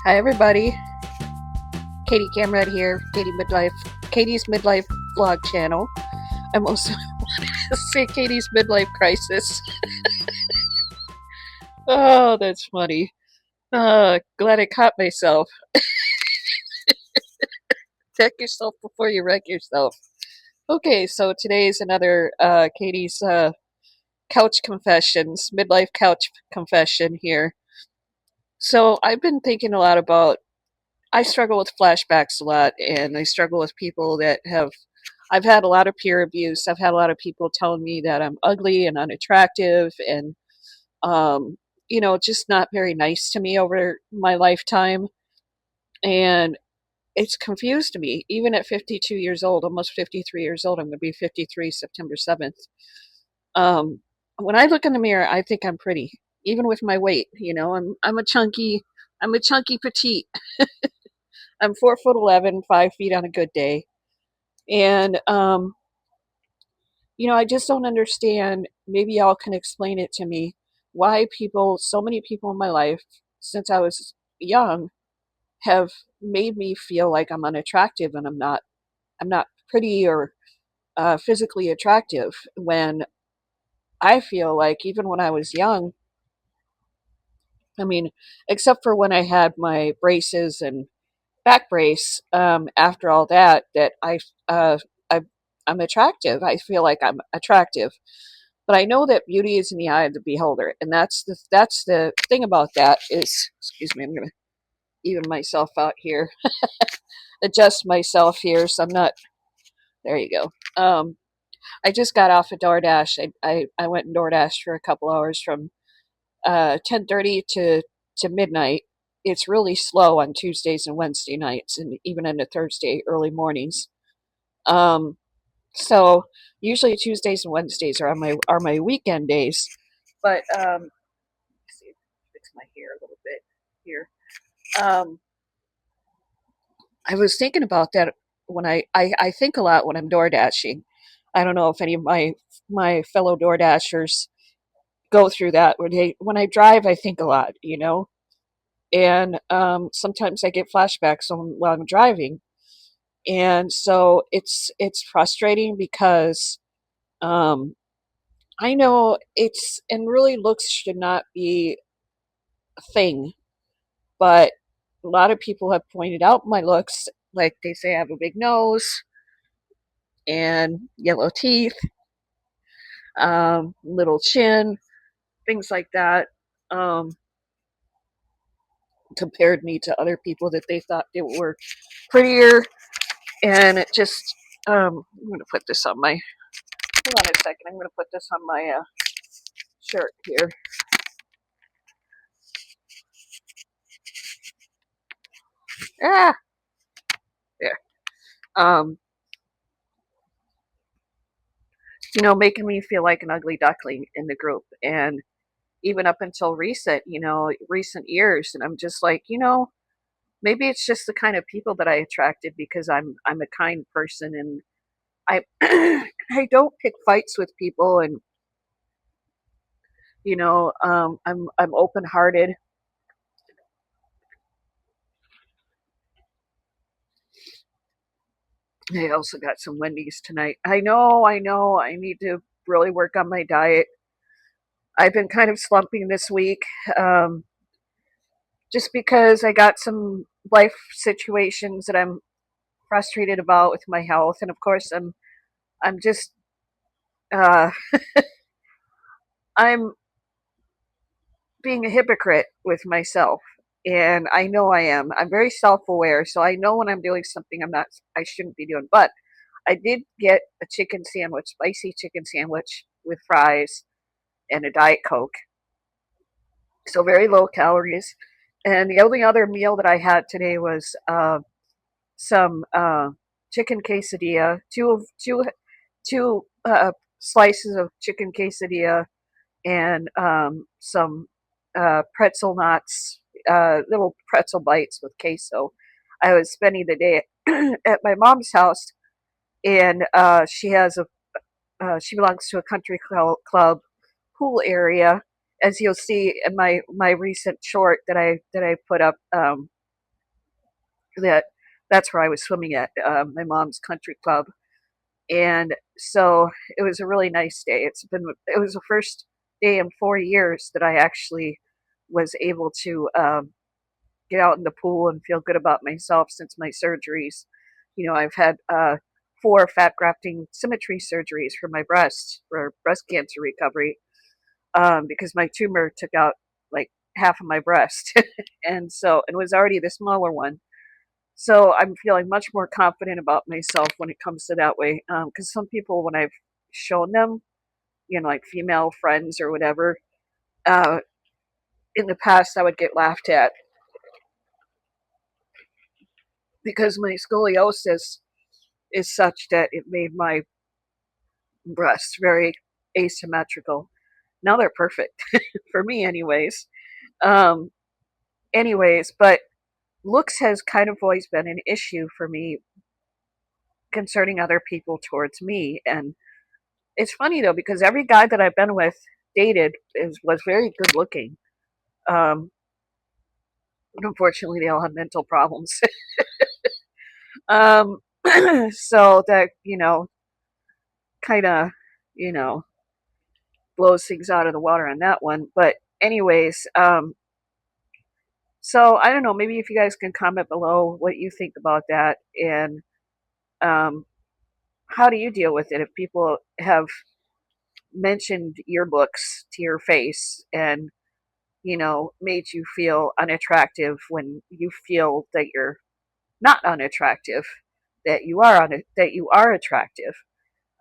Hi everybody, Katie Camrad here, Katie's Midlife vlog channel. I'm also say Katie's midlife crisis. Oh, that's funny. Glad I caught myself. Check yourself before you wreck yourself. Okay, so today's another Katie's couch confessions, midlife couch confession here. So I've been thinking a lot about. I struggle with flashbacks a lot, and I struggle with people that have. I've had a lot of peer abuse. I've had a lot of people telling me that I'm ugly and unattractive and, um, just not very nice to me over my lifetime. And it's confused me. Even at 52 years old, almost 53 years old, I'm going to be 53 September 7th. Um, when I look in the mirror, I think I'm pretty, even with my weight. I'm a chunky petite. I'm 4'11", 5 feet on a good day. And, I just don't understand. Maybe y'all can explain it to me why so many people in my life since I was young, have made me feel like I'm unattractive and I'm not pretty or physically attractive when I feel like even when I was young, I mean, except for when I had my braces and back brace, after all that uh, I, I'm attractive. I feel like I'm attractive. But I know that beauty is in the eye of the beholder, and that's the thing about that is. Excuse me, I'm gonna even myself out here, adjust myself here, so I'm not. There you go. I just got off of DoorDash. I went and DoorDash for a couple hours from 10:30 to midnight. It's really slow on Tuesdays and Wednesday nights, and even into Thursday early mornings. Um, so usually Tuesdays and Wednesdays are my weekend days, but see, fix my hair a little bit here. Um, I was thinking about that when I think a lot when I'm door dashing. I don't know if any of my fellow door dashers go through that. When I drive, I think a lot. And sometimes I get flashbacks while I'm driving, and so it's frustrating because um, I know it's and really looks should not be a thing, but a lot of people have pointed out my looks. Like they say I have a big nose and yellow teeth, little chin, things like that, um, compared me to other people that they thought they were prettier. And it just, I'm going to put this on my, hold on a second, I'm going to put this on my shirt here. Ah, there. Um, making me feel like an ugly duckling in the group. And even up until recent years. And I'm just like, maybe it's just the kind of people that I attracted because I'm a kind person, and I I don't pick fights with people, and I'm open hearted. I also got some Wendy's tonight. I know. I need to really work on my diet. I've been kind of slumping this week, um, just because I got some life situations that I'm frustrated about with my health, and of course I'm just uh, I'm being a hypocrite with myself. And I know I am. I'm very self-aware, so I know when I'm doing something I shouldn't be doing. But I did get a chicken sandwich, spicy chicken sandwich with fries and a Diet Coke. So very low calories. And the only other meal that I had today was some chicken quesadilla, two slices of chicken quesadilla, and some pretzel knots, little pretzel bites with queso. I was spending the day at my mom's house, and she belongs to a country club pool area, as you'll see in my recent short that I put up. that that's where I was swimming at, my mom's country club. And so it was a really nice day. It was the first day in 4 years that I actually was able to get out in the pool and feel good about myself since my surgeries. I've had four fat grafting symmetry surgeries for my breast for breast cancer recovery, because my tumor took out like half of my breast, and so it was already the smaller one. So I'm feeling much more confident about myself when it comes to that way. Because some people, when I've shown them, like female friends or whatever, uh, in the past I would get laughed at because my scoliosis is such that it made my breasts very asymmetrical. Now they're perfect for me, anyways. Um, but looks has kind of always been an issue for me concerning other people towards me. And it's funny though, because every guy that I've been with, dated, was very good looking. Um, but unfortunately, they all have mental problems. um, so that, kind of, you know, blows things out of the water on that one. But anyways, so I don't know, maybe if you guys can comment below what you think about that, and um, how do you deal with it if people have mentioned your looks to your face and made you feel unattractive when you feel that you're not unattractive, that you are attractive.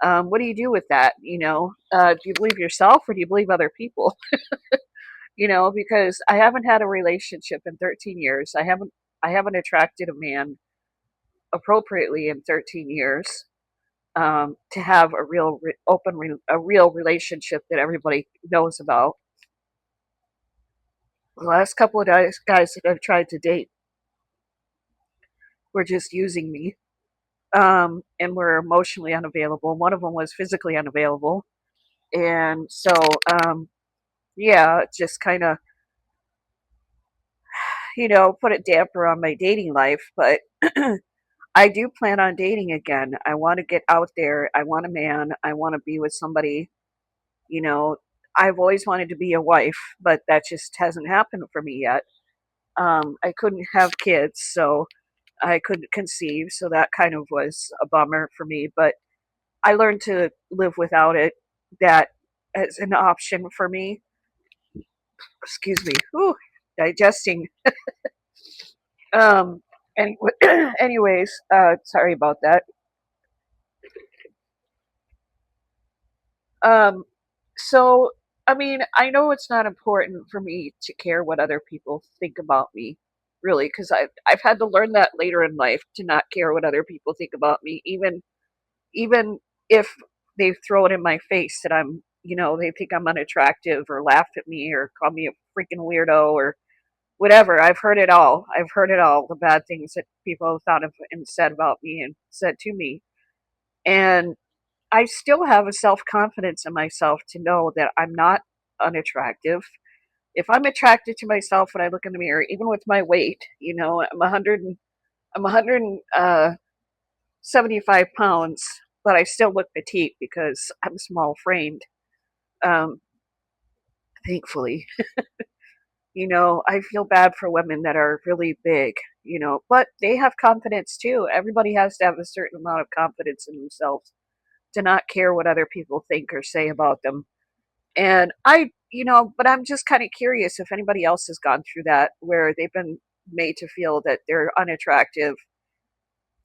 What do you do with that? Do you believe yourself or do you believe other people? Because I haven't had a relationship in 13 years. I haven't attracted a man appropriately in 13 years, to have a real a real relationship that everybody knows about. The last couple of guys that I've tried to date were just using me, and were emotionally unavailable. One of them was physically unavailable, and so yeah, it just kind of put a damper on my dating life. But I do plan on dating again. I want to get out there. I want a man. I want to be with somebody. You know, I've always wanted to be a wife, but that just hasn't happened for me yet. I couldn't have kids, so I couldn't conceive, so that kind of was a bummer for me. But I learned to live without it. That as an option for me. Excuse me. Whew, digesting. Um. Anyway, anyways, sorry about that. Um. So, I mean, I know it's not important for me to care what other people think about me, really, because I've had to learn that later in life to not care what other people think about me, even if they throw it in my face that they think I'm unattractive or laugh at me or call me a freaking weirdo or whatever. I've heard it all. I've heard it all. The bad things that people have thought of and said about me and said to me. And I still have a self confidence in myself to know that I'm not unattractive. If I'm attracted to myself when I look in the mirror, even with my weight, I'm 175 pounds, but I still look petite because I'm small framed. Um, thankfully, I feel bad for women that are really big, but they have confidence too. Everybody has to have a certain amount of confidence in themselves to not care what other people think or say about them. And but I'm just kind of curious if anybody else has gone through that where they've been made to feel that they're unattractive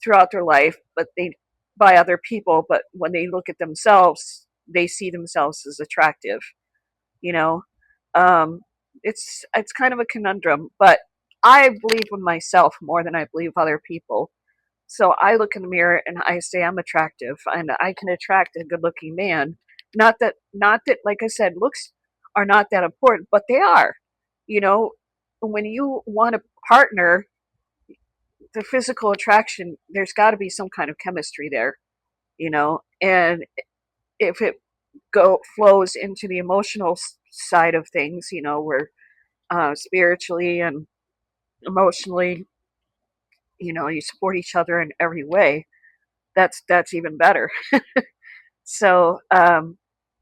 throughout their life, but they by other people, but when they look at themselves, they see themselves as attractive, you know. Um it's kind of a conundrum, but I believe in myself more than I believe other people. So I look in the mirror and I say I'm attractive and I can attract a good looking man. Not that like I said, looks are not that important, but they are. You know, when you want a partner, the physical attraction, there's got to be some kind of chemistry there, and if it go flows into the emotional side of things, where spiritually and emotionally you support each other in every way, that's even better. So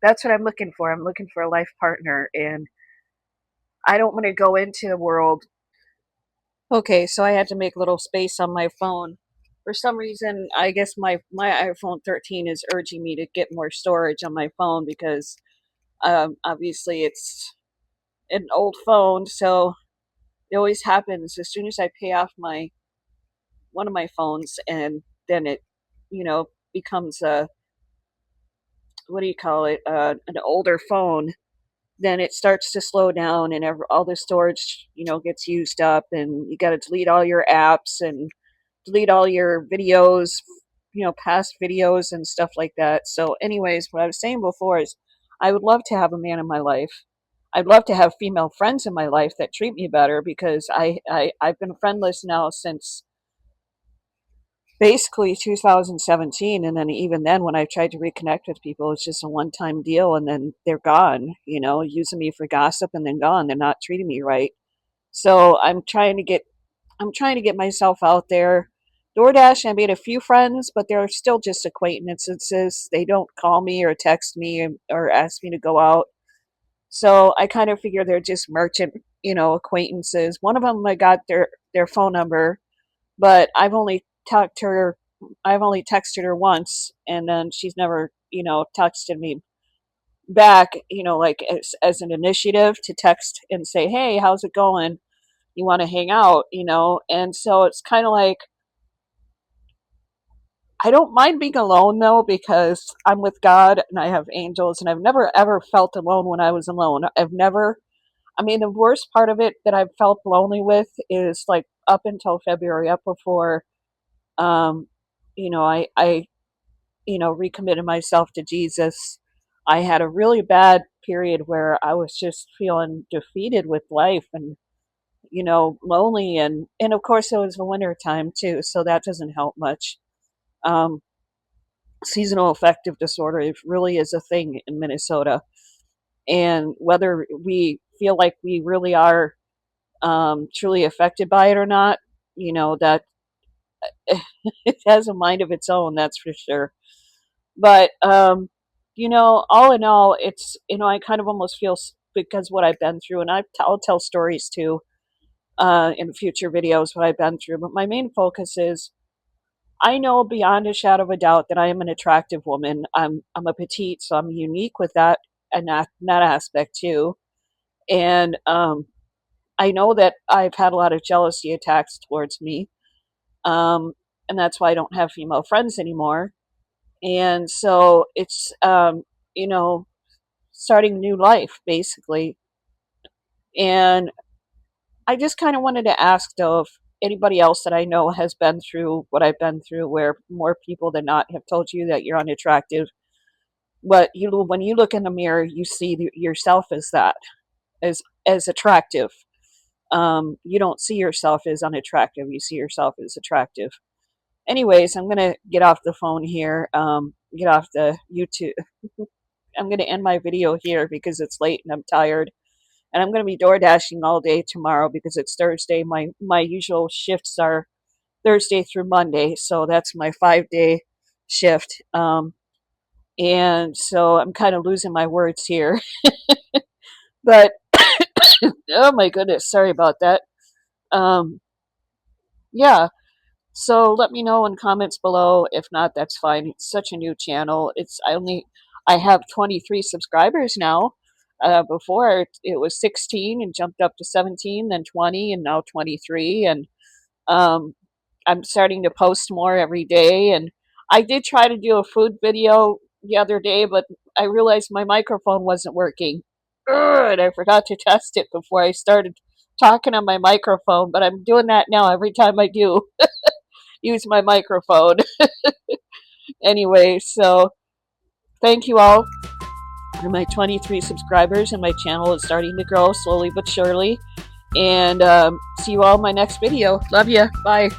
that's what I'm looking for. I'm looking for a life partner, and I don't want to go into the world. Okay, so I had to make a little space on my phone. For some reason, I guess my iPhone 13 is urging me to get more storage on my phone because obviously it's an old phone, so it always happens as soon as I pay off my one of my phones, and then it, becomes a, what do you call it, an older phone. Then it starts to slow down, and all the storage, gets used up, and you got to delete all your apps and delete all your videos, past videos and stuff like that. So, anyways, what I was saying before is I would love to have a man in my life. I'd love to have female friends in my life that treat me better because I've been friendless now since basically 2017. And then even then, when I tried to reconnect with people, it's just a one-time deal, and then they're gone, using me for gossip, and then gone. They're not treating me right. So I'm trying to get myself out there. DoorDash, I made a few friends, but they're still just acquaintances. They don't call me or text me or ask me to go out. So I kind of figure they're just merchant, acquaintances. One of them, I got their phone number, but I've only texted her once, and then she's never, texted me back, like as an initiative to text and say, "Hey, how's it going? You want to hang out?" And so it's kind of like, I don't mind being alone though, because I'm with God and I have angels, and I've never ever felt alone when I was alone. I've never, I mean, the worst part of it that I've felt lonely with is like up until February, up before, um, I recommitted myself to Jesus. I had a really bad period where I was just feeling defeated with life, and lonely, and of course it was the winter time too, so that doesn't help much. Um, Seasonal affective disorder, it really is a thing in Minnesota, and whether we feel like we really are truly affected by it or not, that it has a mind of its own, that's for sure. But all in all, it's, I kind of almost feel, because what I've been through, and I'll tell stories too in future videos what I've been through. But my main focus is, I know beyond a shadow of a doubt that I am an attractive woman. I'm a petite, so I'm unique with that, and that aspect too. And I know that I've had a lot of jealousy attacks towards me, um, and that's why I don't have female friends anymore. And so it's you know starting new life basically. And I just kind of wanted to ask though if anybody else that I know has been through what I've been through, where more people than not have told you that you're unattractive. But when you look in the mirror, you see yourself as that, as attractive. You don't see yourself as unattractive. You see yourself as attractive. Anyways, I'm gonna get off the phone here. Get off the YouTube. I'm gonna end my video here because it's late and I'm tired. And I'm gonna be door dashing all day tomorrow because it's Thursday. My usual shifts are Thursday through Monday, so that's my 5 day shift. And so I'm kind of losing my words here. But oh my goodness, sorry about that. Um, yeah, so let me know in comments below. If not, that's fine. It's such a new channel. I have 23 subscribers now. Before it was 16 and jumped up to 17, then 20, and now 23. And um, I'm starting to post more every day. And I did try to do a food video the other day, but I realized my microphone wasn't working. Ugh, and I forgot to test it before I started talking on my microphone. But I'm doing that now every time I do use my microphone. Anyway, so thank you all for my 23 subscribers, and my channel is starting to grow slowly but surely. And see you all in my next video. Love ya. Bye.